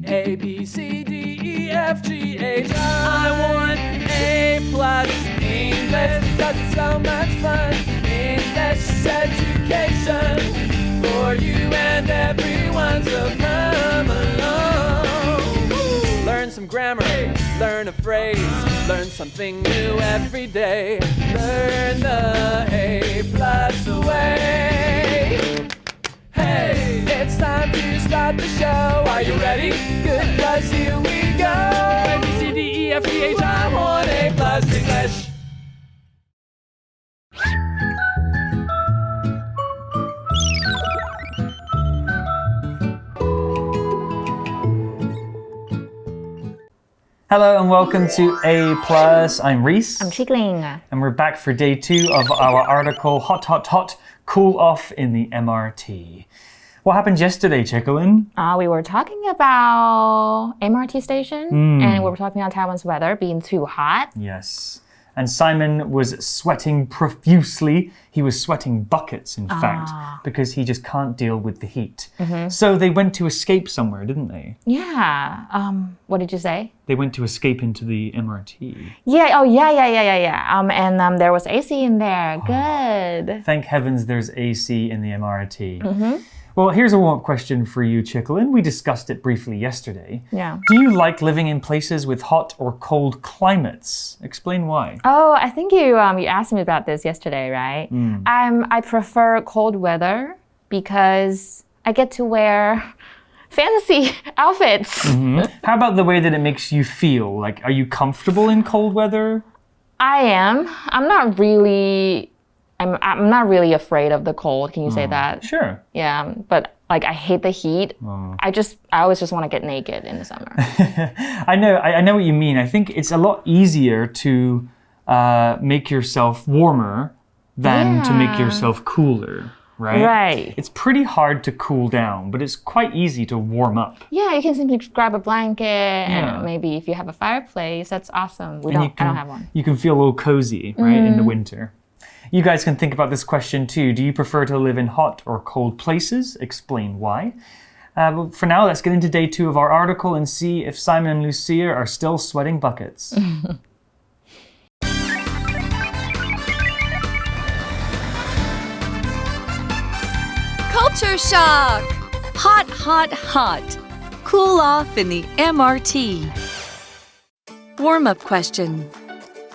A, B, C, D, E, F, G, H, I want A+. English, that's so much fun. English education for you and everyone, so come along. Learn some grammar, learn a phrase, learn something new every day. Learn the A+ way. Hey, it's time to start the show. Are you ready? Good, 'cause here we go. A, B, C, D, E, F, G, H, I want A+ English. Hello and welcome to A+. I'm Reese. I'm Chickling. And we're back for day 2 of our article, Hot, Hot, Hot, Cool Off in the MRT. What happened yesterday, Chickling? We were talking about MRT station, and we were talking about Taiwan's weather being too hot. Yes. And Simon was sweating profusely. He was sweating buckets, in fact, because he just can't deal with the heat. So they went to escape somewhere, didn't they? Yeah. What did you say? They went to escape into the MRT. Yeah. Oh, yeah. And there was AC in there. Good. Thank heavens there's AC in the MRT. Well, here's a warm-up question for you, Chicklin. We discussed it briefly yesterday. Yeah. Do you like living in places with hot or cold climates? Explain why. Oh, I think you asked me about this yesterday, right? I prefer cold weather because I get to wear fancy outfits. How about the way that it makes you feel? Like, are you comfortable in cold weather? I am. I'm not really afraid of the cold. Can you say that? Sure. Yeah, but like I hate the heat. I always just want to get naked in the summer. I know what you mean. I think it's a lot easier to make yourself warmer than to make yourself cooler, right? Right. It's pretty hard to cool down, but it's quite easy to warm up. Yeah, you can simply grab a blanket and maybe if you have a fireplace, that's awesome. I don't have one. You can feel a little cozy, right, in the winter. You guys can think about this question too. Do you prefer to live in hot or cold places? Explain why. But for now, let's get into day 2 of our article and see if Simon and Lucia are still sweating buckets. Culture shock! Hot, hot, hot. Cool off in the MRT. Warm-up question.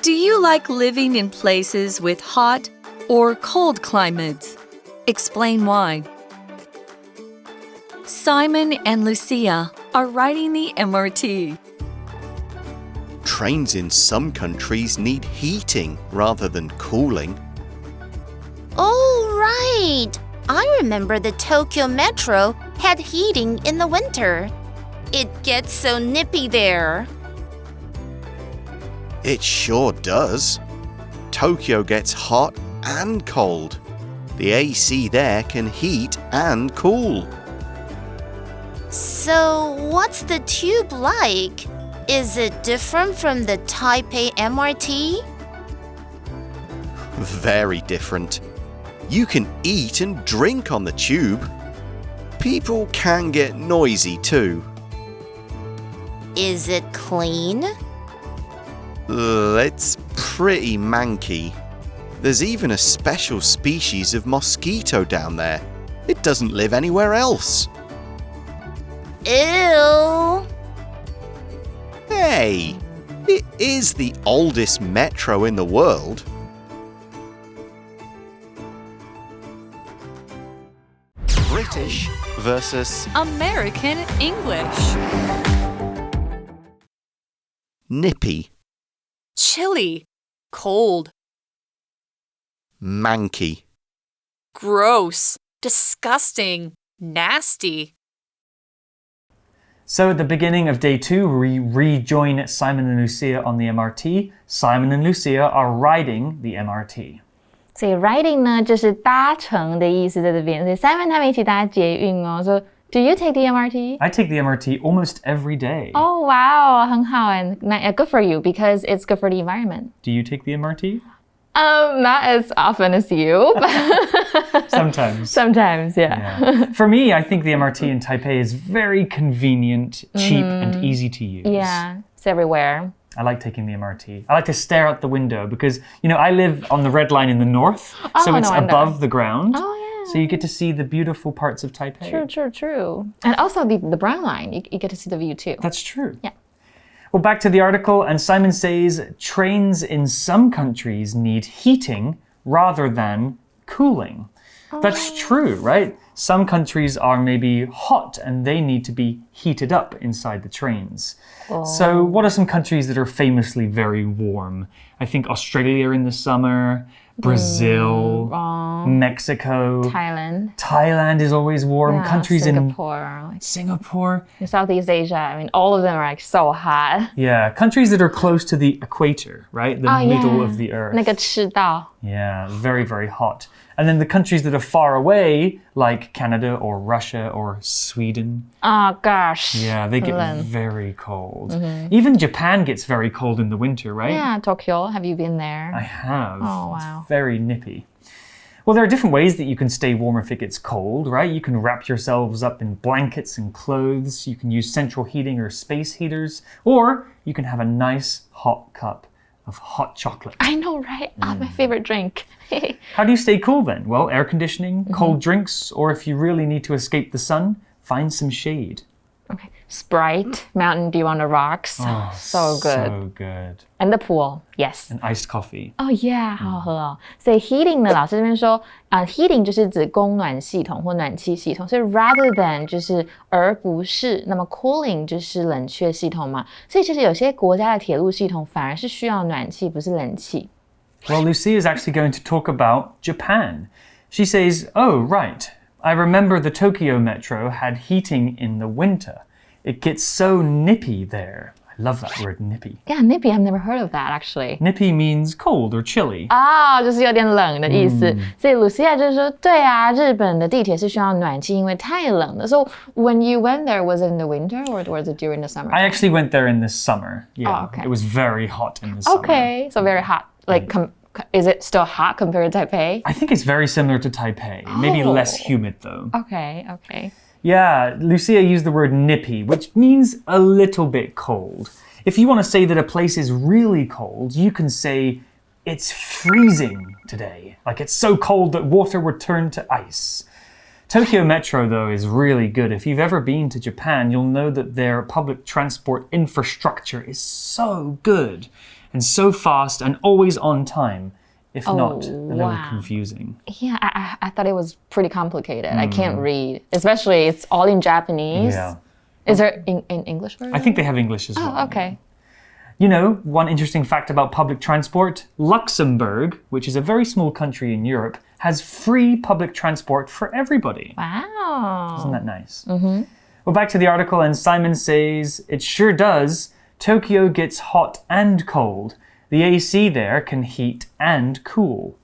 Do you like living in places with hot or cold climates? Explain why. Simon and Lucia are riding the MRT. Trains in some countries need heating rather than cooling. Oh, right! I remember the Tokyo Metro had heating in the winter. It gets so nippy there. It sure does. Tokyo gets hot and cold. The AC there can heat and cool. So, what's the tube like? Is it different from the Taipei MRT? Very different. You can eat and drink on the tube. People can get noisy too. Is it clean? It's pretty manky. There's even a special species of mosquito down there. It doesn't live anywhere else. Ew! Hey, it is the oldest metro in the world. British versus American English. nippy, Chilly. Cold. manky. Gross. Disgusting. Nasty. So at the beginning of day 2, we rejoin Simon and Lucia on the MRT. Simon and Lucia are riding the MRT. 所以 riding 呢就是搭乘的意思在这边，所以 Simon 他们一起搭捷运哦。So do you take the MRT? I take the MRT almost every day. Oh wow, 很好 and good for you because it's good for the environment. Do you take the MRT? Not as often as you, but Sometimes, yeah. For me, I think the MRT in Taipei is very convenient, cheap, and easy to use. Yeah, it's everywhere. I like taking the MRT. I like to stare out the window because, I live on the red line in the north, so it's above the ground. Oh, yeah. So you get to see the beautiful parts of Taipei. True. And also the brown line, you get to see the view too. That's true. Yeah. Well, back to the article, and Simon says trains in some countries need heating rather than cooling. That's true, right? Some countries are maybe hot and they need to be heated up inside the trains. So what are some countries that are famously very warm? I think Australia in the summer, Brazil, Mexico. Thailand is always warm. Yeah, countries Singapore. Singapore. In Southeast Asia, I mean, all of them are like so hot. Yeah, countries that are close to the equator, right? The middle of the earth. 那个赤道. Yeah, very, very hot. And then the countries that are far away, like Canada or Russia or Sweden. Oh, gosh. Yeah, they get very cold. Even Japan gets very cold in the winter, right? Yeah, Tokyo. Have you been there? I have. Oh, wow. It's very nippy. Well, there are different ways that you can stay warm if it gets cold, right? You can wrap yourselves up in blankets and clothes. You can use central heating or space heaters. Or you can have a nice hot cup of hot chocolate. I know, right? My favorite drink. How do you stay cool then? Well, air conditioning, cold drinks, or if you really need to escape the sun, find some shade. Okay. Sprite, Mountain Dew on the rocks. Oh, so good. So good. And the pool, yes. And iced coffee. Oh yeah, 好好喝哦。所以 heating 呢，老师这边说heating 就是指供暖系统或暖气系统，所以 rather than 就是而不是，那么 cooling 就是冷却系统嘛。所以其实有些国家的铁路系统反而是需要暖气，不是冷气。Well, Lucia is actually going to talk about Japan. She says, oh, right. I remember the Tokyo metro had heating in the winter. It gets so nippy there. I love that word, nippy. Yeah, nippy. I've never heard of that, actually. Nippy means cold or chilly. 就是有点冷的意思。所以 Lucia 就是说，对啊，日本的地铁是需要暖气，因为太冷了。So when you went there, was it in the winter or was it during the summer? I actually went there in the summer. Yeah, okay. It was very hot in the summer. Okay, so very hot. Like, is it still hot compared to Taipei? I think it's very similar to Taipei. Maybe less humid, though. Okay. Yeah, Lucia used the word nippy, which means a little bit cold. If you want to say that a place is really cold, you can say, it's freezing today. Like it's so cold that water would turn to ice. Tokyo Metro, though, is really good. If you've ever been to Japan, you'll know that their public transport infrastructure is so good and so fast and always on time. If not, a little confusing. Yeah, I thought it was pretty complicated. I can't read, especially it's all in Japanese. Yeah. Is there in English version? I think they have English as well. Oh, okay. You know, one interesting fact about public transport, Luxembourg, which is a very small country in Europe, has free public transport for everybody. Wow. Isn't that nice? Well, back to the article, and Simon says, it sure does. Tokyo gets hot and cold. The AC there can heat and cool.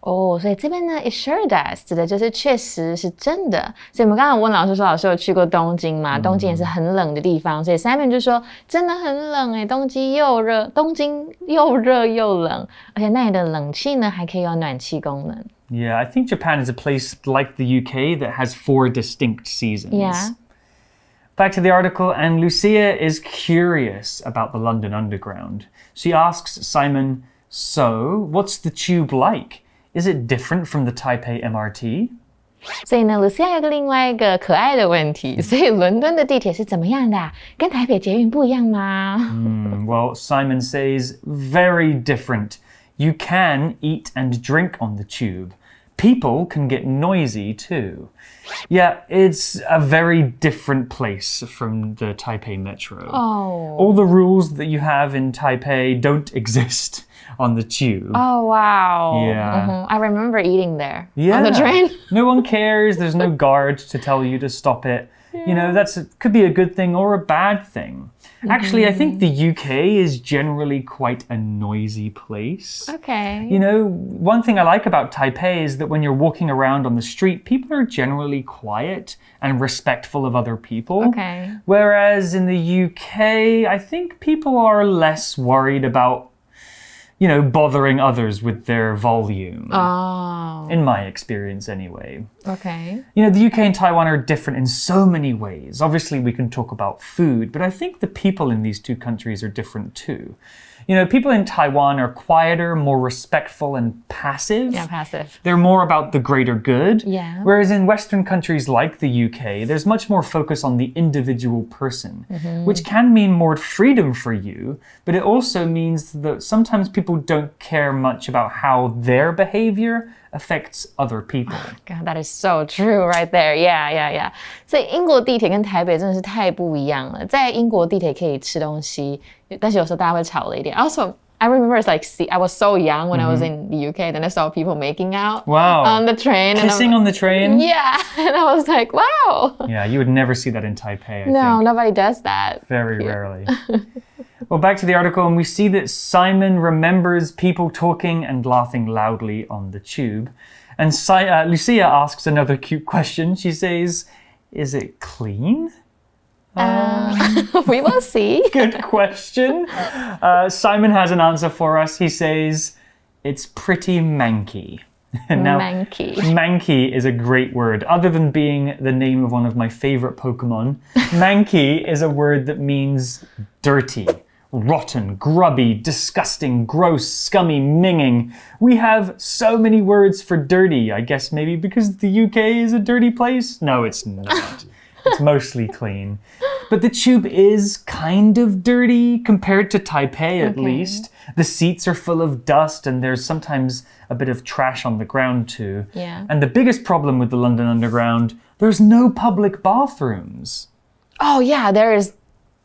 所以这边呢 it sure does 指的就是确实是真的。所以我们刚刚问老师说，老师有去过东京吗？东京也是很冷的地方，所以 Simon 就说真的很冷耶，东京又热又冷，而且那里的冷气呢还可以有暖气功能。Yeah, I think Japan is a place like the UK that has 4 distinct seasons. Yeah. Back to the article, and Lucia is curious about the London Underground. She asks Simon, so, what's the tube like? Is it different from the Taipei MRT? 所以呢 Lucia 有个另外一个可爱的问题，所以伦敦的地铁是怎么样的啊？跟台北捷运不一样吗？ Well, Simon says, very different. You can eat and drink on the tube. People can get noisy too. Yeah, it's a very different place from the Taipei metro. All the rules that you have in Taipei don't exist on the tube. Oh, wow. Yeah. I remember eating there Yeah. on the train. No one cares. There's no guard to tell you to stop it. You know, could be a good thing or a bad thing. Actually, I think the UK is generally quite a noisy place. Okay. You know, one thing I like about Taipei is that when you're walking around on the street, people are generally quiet and respectful of other people. Okay. Whereas in the UK, I think people are less worried about, bothering others with their volume. Oh. In my experience, anyway. Okay. The UK and Taiwan are different in so many ways. Obviously, we can talk about food, but I think the people in these two countries are different too. People in Taiwan are quieter, more respectful, and passive. Yeah, passive. They're more about the greater good. Yeah. Whereas in Western countries like the UK, there's much more focus on the individual person, which can mean more freedom for you, but it also means that sometimes people don't care much about how their behavior affects other people. God, that is so true right there. Yeah. 所以英国地铁跟台北真的是太不一样了。在英国地铁可以吃东西，但是有时候大家会吵了一点。Also, I remember I was so young when I was in the UK, then I saw people making out on the train. Kissing on the train? Yeah, and I was like, wow. Yeah, you would never see that in Taipei, I think. No, nobody does that. Very rarely. Well, back to the article, and we see that Simon remembers people talking and laughing loudly on the tube. And Lucia asks another cute question. She says, is it clean? We will see. Good question. Simon has an answer for us. He says, it's pretty manky. Now, Manky. Manky is a great word. Other than being the name of one of my favorite Pokemon, manky is a word that means dirty, rotten, grubby, disgusting, gross, scummy, minging. We have so many words for dirty. I guess maybe because the UK is a dirty place? No, it's not. It's mostly clean. But the tube is kind of dirty compared to Taipei, at least. The seats are full of dust and there's sometimes a bit of trash on the ground too. Yeah. And the biggest problem with the London Underground, there's no public bathrooms. Oh, yeah, there is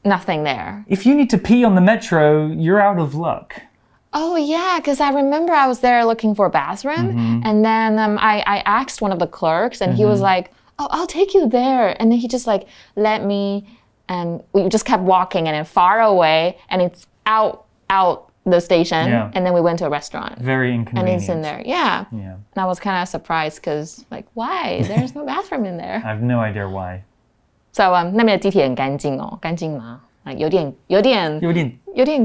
nothing there. If you need to pee on the metro, you're out of luck. Oh, yeah, because I remember I was there looking for a bathroom, and then I asked one of the clerks, and he was like, oh, I'll take you there. And then he just let me, and we just kept walking, and then far away, and it's out the station, and then we went to a restaurant. Very inconvenient. And it's in there, yeah. And I was kind of surprised, because why? There's no bathroom in there. I have no idea why. So 那边的地铁很干净哦，干净吗？有点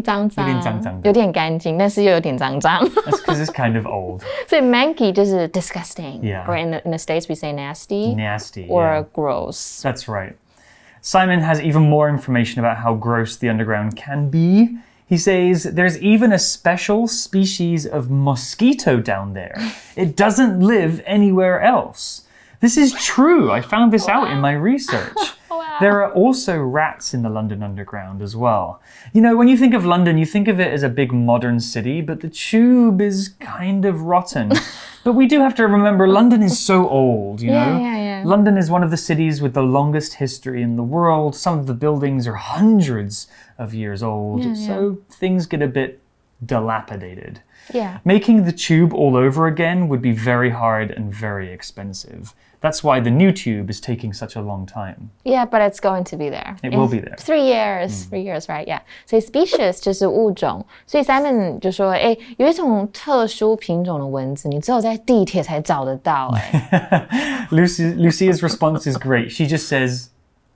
脏脏，有点干净，但是又有点脏脏。That's because it's kind of old. 所以 manky 就是 disgusting. Yeah. Or in the States we say nasty. Nasty. Or gross. That's right. Simon has even more information about how gross the underground can be. He says there's even a special species of mosquito down there. It doesn't live anywhere else. This is true. I found this out in my research. Wow. There are also rats in the London Underground as well. When you think of London, you think of it as a big modern city, but the tube is kind of rotten. But we do have to remember London is so old, you know? Yeah. London is one of the cities with the longest history in the world. Some of the buildings are hundreds of years old, so things get a bit dilapidated. Yeah. Making the tube all over again would be very hard and very expensive. That's why the new tube is taking such a long time. Yeah, but it's going to be there. It will be there. 3 years, 3 years, right? Yeah. 所以 species 就是物种。所以 Simon 就说，有一种特殊品种的蚊子，你只有在地铁才找得到。Lucia's response is great. She just says,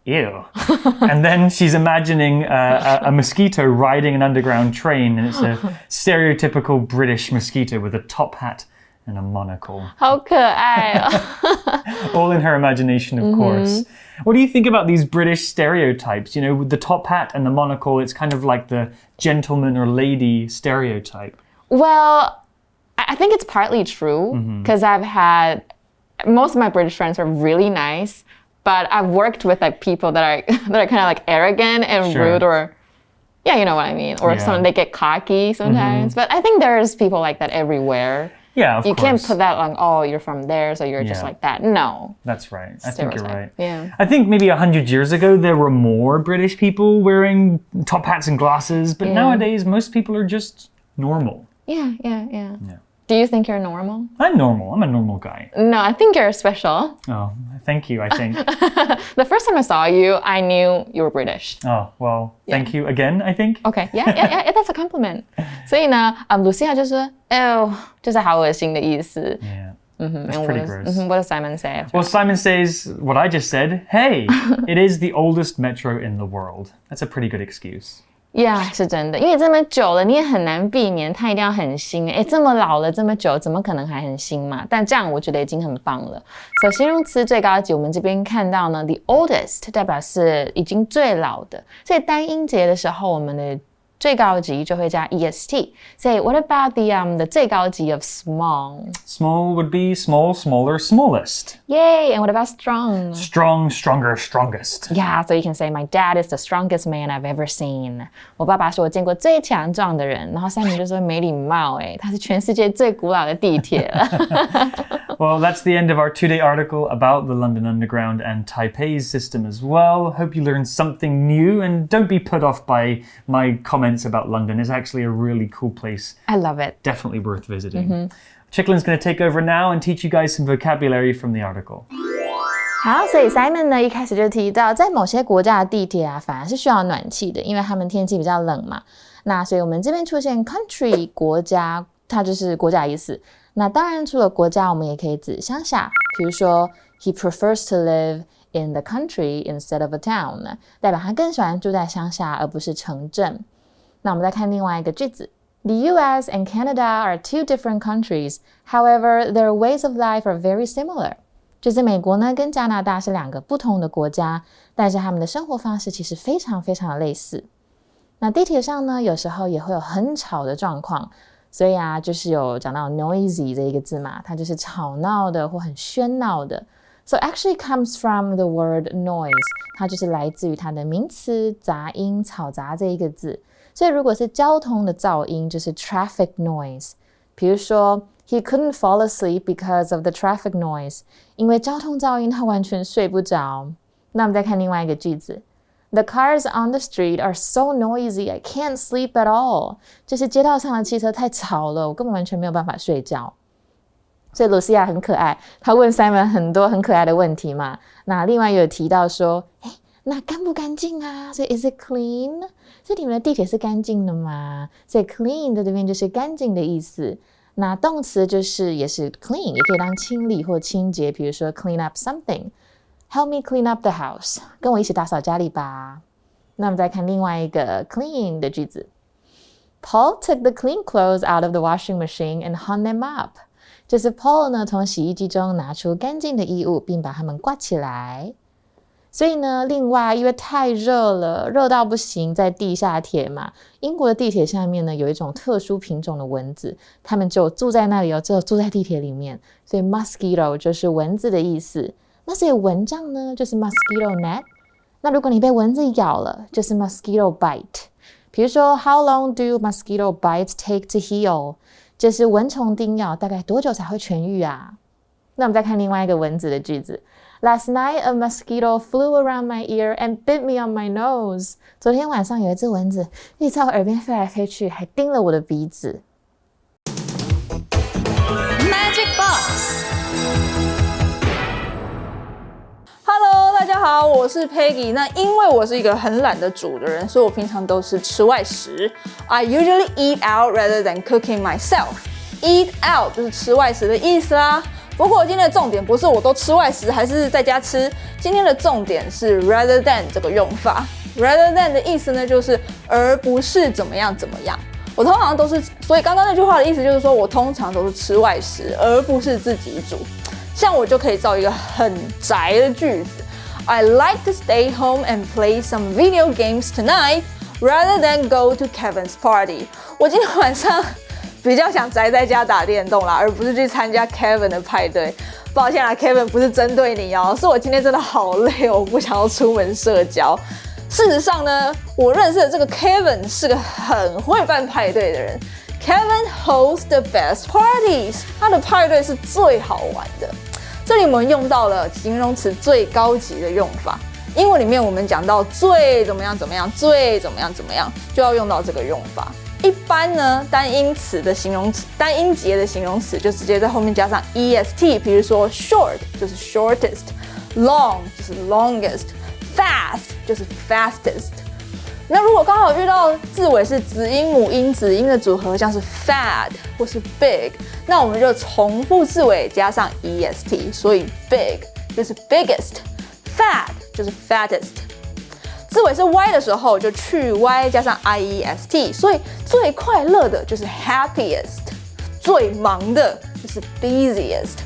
ew. And then she's imagining a mosquito riding an underground train, and it's a stereotypical British mosquito with a top hat and a monocle. 好可爱哦。 All in her imagination, of course. What do you think about these British stereotypes? With the top hat and the monocle, it's kind of like the gentleman or lady stereotype. Well, I think it's partly true, because I've had, most of my British friends are really nice, but I've worked with people that are kind of arrogant and rude, or you know what I mean, or some they get cocky sometimes. But I think there's people like that everywhere. Yeah, of course. You can't put that on, you're from there, so you're just like that. No. That's right. I think you're right. Yeah. I think maybe 100 years ago, there were more British people wearing top hats and glasses, but nowadays, most people are just normal. Yeah. Do you think you're normal? I'm normal. I'm a normal guy. No, I think you're special. Oh, thank you, I think. The first time I saw you, I knew you were British. Oh, well, thank you again, I think. Okay, yeah, that's a compliment. 所以呢，Lucia 就说，就是好恶心的意思。Yeah. It's pretty gross. What does Simon say? Well, Simon says what I just said. Hey, it is the oldest metro in the world. That's a pretty good excuse. Yeah， 是真的，因为这么久了，你也很难避免它一定要很新。这么老了，这么久，怎么可能还很新嘛？但这样我觉得已经很棒了。所以形容词最高级，我们这边看到呢 ，the oldest 代表是已经最老的，所以单音节的时候，我们的最高级就会加 est。所以 what about the 最高级 of small? Small would be small, smaller, smallest. Yay! And what about strong? Strong, stronger, strongest. Yeah, so you can say my dad is the strongest man I've ever seen. 我爸爸是我见过最强壮的人。然后Simon就说没礼貌他是全世界最古老的地铁了。Well, that's the end of our 2-day article about the London Underground and Taipei's system as well. Hope you learned something new and don't be put off by my comments about London. It's actually a really cool place. I love it. Definitely worth visiting. Chicklin's going to take over now and teach you guys some vocabulary from the article. 好，所以 Simon 呢一开始就提到，在某些国家的地铁反而是需要暖气的，因为他们天气比较冷嘛。那所以我们这边出现 country 国家，它就是国家的意思。那当然除了国家，我们也可以指乡下，比如说 he prefers to live in the country instead of a town， 代表他更喜欢住在乡下而不是城镇。那我们再看另外一个句子。The US and Canada are two different countries. However, their ways of life are very similar. 就是美国呢跟加拿大是两个不同的国家，但是他们的生活方式其实非常非常的类似。那地铁上呢，有时候也会有很吵的状况，所以就是有讲到 noisy 这一个字嘛，它就是吵闹的或很喧闹的。So actually comes from the word noise. 它就是来自于它的名词杂音、吵杂这一个字。所以如果是交通的噪音，就是 traffic noise。比如说 he couldn't fall asleep because of the traffic noise， 因为交通噪音他完全睡不着。那我们再看另外一个句子 The cars on the street are so noisy, I can't sleep at all。 就是街道上的汽车太吵了，我根本完全没有办法睡觉。所以露西亚很可爱，她问 Simon 很多很可爱的问题嘛。那另外有提到说那干不干净啊？所以 is it clean？ 所以你们的地铁是干净的吗？所以 clean 在这边就是干净的意思。那动词就是也是 clean， 也可以当清理或清洁，比如说 clean up something。Help me clean up the house， 跟我一起打扫家里吧。那我们再看另外一个 clean 的句子。Paul took the clean clothes out of the washing machine and hung them up。就是 Paul 呢从洗衣机中拿出干净的衣物，并把它们挂起来。所以呢，另外因为太热了，热到不行，在地下铁嘛，英国的地铁下面呢有一种特殊品种的蚊子，它们就住在那里只有住在地铁里面，所以 mosquito 就是蚊子的意思。那所以蚊帐呢就是 mosquito net。那如果你被蚊子咬了，就是 mosquito bite。比如说 How long do mosquito bites take to heal？ 就是蚊虫叮咬大概多久才会痊愈啊？那我们再看另外一个蚊子的句子。Last night, a mosquito flew around my ear and bit me on my nose. 昨天晚上有一只蚊子一直在我耳边飞来飞去，还叮了我的鼻子。Magic Box。Hello， 大家好，我是 Peggy。那因为我是一个很懒得煮的人，所以我平常都是吃外食。I usually eat out rather than cooking myself. Eat out 就是吃外食的意思啦。不过今天的重点不是我都吃外食还是在家吃，今天的重点是 rather than 这个用法。rather than 的意思呢，就是而不是怎么样怎么样。我通常都是，所以刚刚那句话的意思就是说我通常都是吃外食，而不是自己煮。像我就可以造一个很宅的句子 I like to stay home and play some video games tonight rather than go to Kevin's party。 我今天晚上比较想宅在家打电动啦，而不是去参加 Kevin 的派对。抱歉啦 ，Kevin 不是针对你哦，是我今天真的好累哦，我不想要出门社交。事实上呢，我认识的这个 Kevin 是个很会办派对的人。Kevin hosts the best parties， 他的派对是最好玩的。这里我们用到了形容词最高级的用法。英文里面我们讲到最怎么样怎么样，最怎么样怎么样，就要用到这个用法。一般呢，单音节的形容词就直接在后面加上 est， 比如说 short 就是 shortest，long 就是 longest，fast 就是 fastest。那如果刚好遇到字尾是子音、母音、子音的组合，像是 fat 或是 big， 那我们就重复字尾加上 est， 所以 big 就是 biggest，fat 就是 fattest。字尾是 y 的时候就去 y 加上 iest， 所以最快乐的就是 happiest， 最忙的就是 busiest。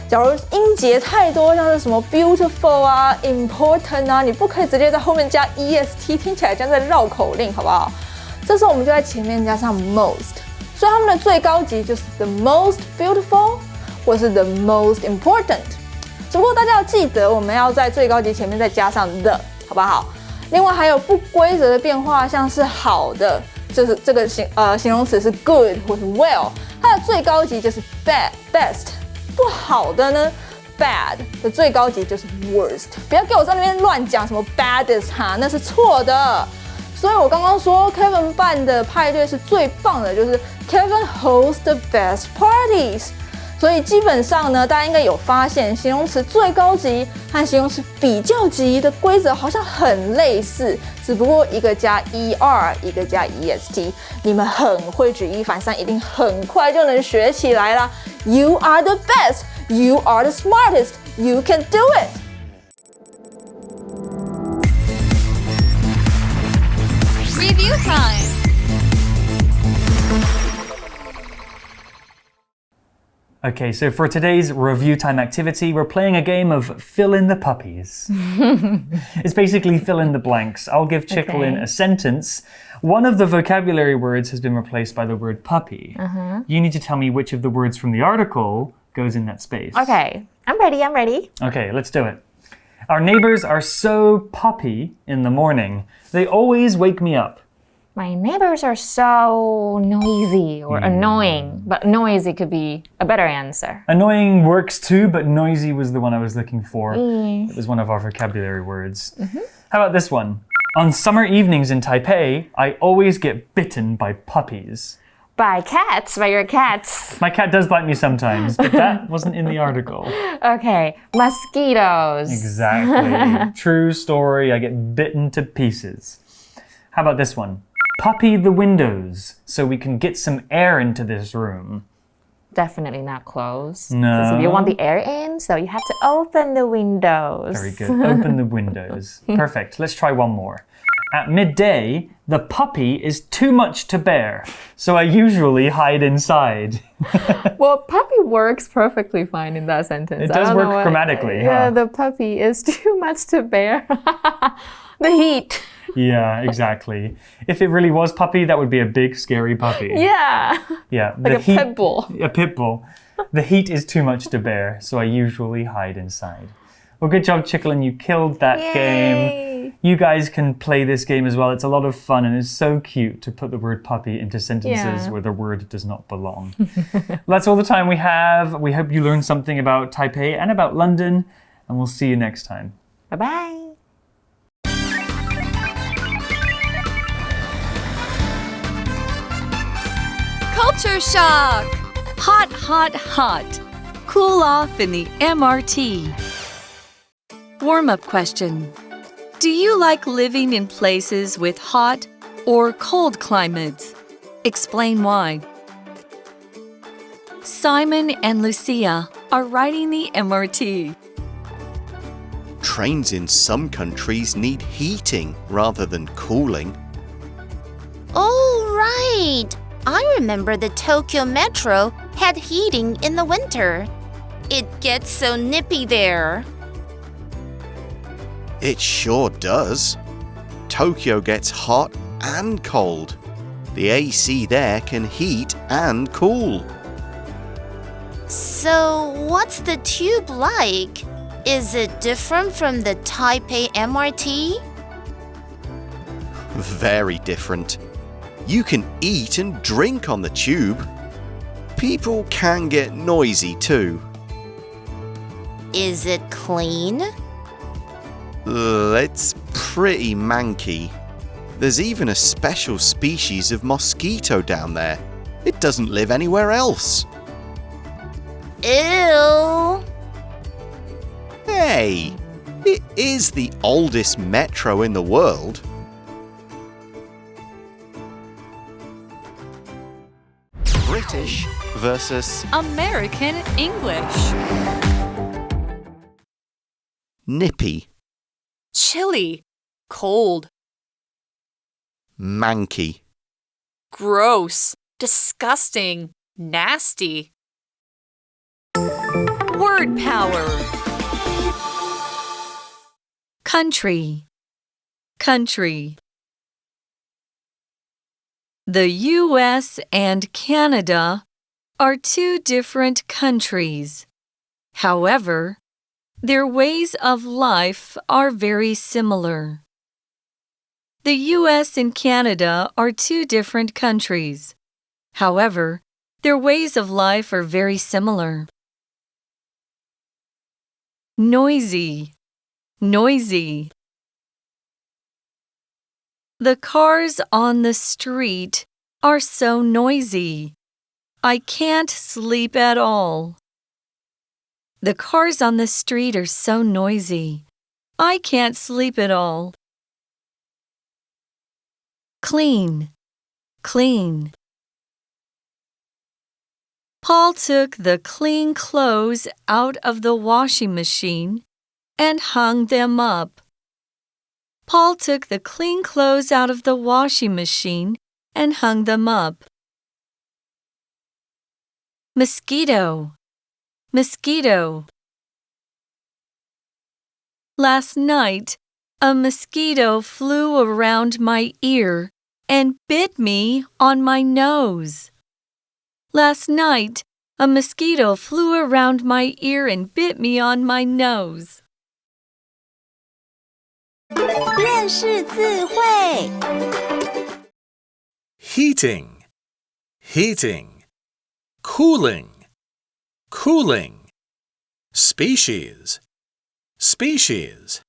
假如音节太多，像是什么 beautiful 啊 important 啊，你不可以直接在后面加 est， 听起来像在绕口令，好不好？这时候我们就在前面加上 most， 所以他们的最高级就是 the most beautiful 或是 the most important。只不过大家要记得，我们要在最高级前面再加上 the， 好不好？另外还有不规则的变化，像是好的，就是这个形容词是 good 或是 well， 它的最高级就是 best。不好的呢 ，bad 的最高级就是 worst。不要给我在那边乱讲什么 baddest 哈，那是错的。所以我刚刚说 Kevin 办的派对是最棒的，就是 Kevin hosts the best parties。所以基本上呢，大家应该有发现，形容词最高级和形容词比较级的规则好像很类似，只不过一个加 er， 一个加 est。你们很会举一反三，一定很快就能学起来啦。You are the best. You are the smartest. You can do it. Review time. Okay, so for today's review time activity, we're playing a game of fill in the puppies. It's basically fill in the blanks. I'll give Chicklin a sentence. One of the vocabulary words has been replaced by the word puppy. You need to tell me which of the words from the article goes in that space. Okay, I'm ready. Okay, let's do it. Our neighbors are so puppy in the morning. They always wake me up. My neighbors are so noisy or annoying, but noisy could be a better answer. Annoying works too, but noisy was the one I was looking for. It was one of our vocabulary words. How about this one? On summer evenings in Taipei, I always get bitten by puppies. By cats, by your cats. My cat does bite me sometimes, but that wasn't in the article. Okay, mosquitoes. Exactly. True story, I get bitten to pieces. How about this one? Puppy the windows so we can get some air into this room. Definitely not close. No. Because if you want the air in, so you have to open the windows. Very good. Open the windows. Perfect. Let's try one more. At midday, the puppy is too much to bear, so I usually hide inside. Well, puppy works perfectly fine in that sentence. It does work grammatically, Yeah, huh? the puppy is too much to bear. The heat. Yeah, exactly. If it really was puppy, that would be a big, scary puppy. Yeah. Yeah. Like a pit bull. A pit bull. The heat is too much to bear, so I usually hide inside. Well, good job, Chicklin. You killed that game. You guys can play this game as well. It's a lot of fun and it's so cute to put the word puppy into sentences where the word does not belong. That's all the time we have. We hope you learned something about Taipei and about London, and we'll see you next time. Bye-bye. Culture shock! Hot, hot, hot. Cool off in the MRT. Warm-up question. Do you like living in places with hot or cold climates? Explain why. Simon and Lucia are riding the MRT. Trains in some countries need heating rather than cooling. Oh, right. I remember the Tokyo Metro had heating in the winter. It gets so nippy there. It sure does. Tokyo gets hot and cold. The AC there can heat and cool. So, what's the tube like? Is it different from the Taipei MRT? Very different. You can eat and drink on the tube. People can get noisy too. Is it clean? It's pretty manky. There's even a special species of mosquito down there. It doesn't live anywhere else. Ew! Hey, it is the oldest metro in the world. British versus American English. nippy. Chilly. cold, Manky. gross, disgusting, nasty. Word power. Country, country. The U.S. and Canada are two different countries. However, their ways of life are very similar. The U.S. and Canada are two different countries. However, their ways of life are very similar. Noisy, noisy. The cars on the street are so noisy. I can't sleep at all. The cars on the street are so noisy. I can't sleep at all. Clean, clean. Paul took the clean clothes out of the washing machine and hung them up. Paul took the clean clothes out of the washing machine and hung them up. Mosquito, mosquito. Last night, a mosquito flew around my ear and bit me on my nose. Last night, a mosquito flew around my ear and bit me on my nose. 认识字汇 Heating, heating. Cooling, cooling. Species, species.